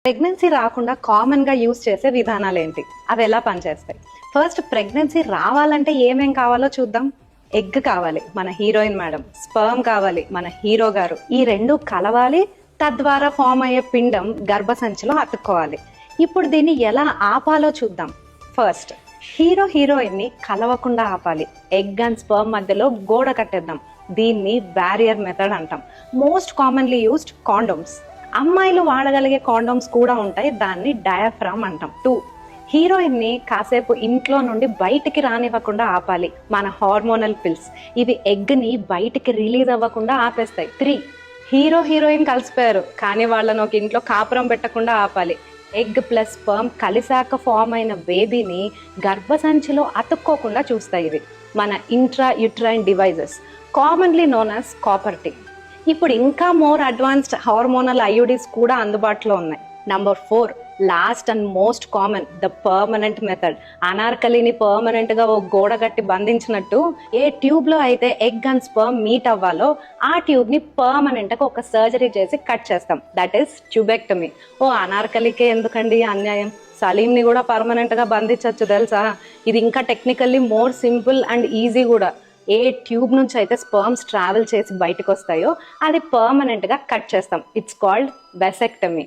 Pregnancy రాకుండా common గా use చేసే విధానాలు ఏంటి, అవి ఎలా పనిచేస్తాయి? ఫస్ట్, ప్రెగ్నెన్సీ రావాలంటే ఏమేం కావాలో చూద్దాం. ఎగ్ కావాలి, మన హీరోయిన్ మేడం. స్పర్మ్ కావాలి, మన హీరో గారు. ఈ రెండు కలవాలి, తద్వారా ఫామ్ అయ్యే పిండం గర్భసంచిలో అతుక్కోవాలి. ఇప్పుడు దీన్ని ఎలా ఆపాలో చూద్దాం. ఫస్ట్, హీరో హీరోయిన్ ని కలవకుండా ఆపాలి. ఎగ్ అండ్ స్పర్మ్ మధ్యలో గోడ కట్టేద్దాం. దీన్ని బ్యారియర్ మెథడ్ అంటాం. Most commonly used condoms. అమ్మాయిలు వాడగలిగే కాండోమ్స్ కూడా ఉంటాయి, దాన్ని డయాఫ్రామ్ అంటాం. 2, హీరోయిన్ ని కాసేపు ఇంట్లో నుండి బయటికి రానివ్వకుండా ఆపాలి. మన హార్మోనల్ పిల్స్, ఇవి ఎగ్ ని బయటికి రిలీజ్ అవ్వకుండా ఆపేస్తాయి. 3, హీరో హీరోయిన్ కలిసిపోయారు కానీ వాళ్ళని ఒక ఇంట్లో కాపురం పెట్టకుండా ఆపాలి. ఎగ్ ప్లస్ స్పర్మ్ కలిసాక ఫామ్ అయిన బేబీని గర్భసంచిలో అతుక్కోకుండా చూస్తాయి. ఇవి మన intra uterine devices, commonly known as copper T. ఇప్పుడు ఇంకా మోర్ అడ్వాన్స్డ్ హార్మోనల్ ఐయుడీస్ కూడా అందుబాటులో ఉన్నాయి. Number 4, last and most common, the permanent method. అనార్కలిని పర్మనెంట్ గా ఒక గోడ కట్టి బంధించినట్టు ఏ ట్యూబ్ లో అయితే ఎగ్ అండ్ స్పర్మ్ మీట్ అవ్వాలో ఆ ట్యూబ్ ని పర్మనెంట్ గా ఒక సర్జరీ చేసి కట్ చేస్తాం. That is tubectomy. అనార్కలికే ఎందుకండి అన్యాయం, సలీం ని కూడా పర్మనెంట్ గా బంధించవచ్చు తెలుసా. ఇది ఇంకా technically more simple and easy కూడా. ఏ ట్యూబ్ నుంచి అయితే స్పర్మ్స్ ట్రావెల్ చేసి బయటకు వస్తాయో అది పర్మనెంట్ గా కట్ చేస్తాం. It's called vasectomy.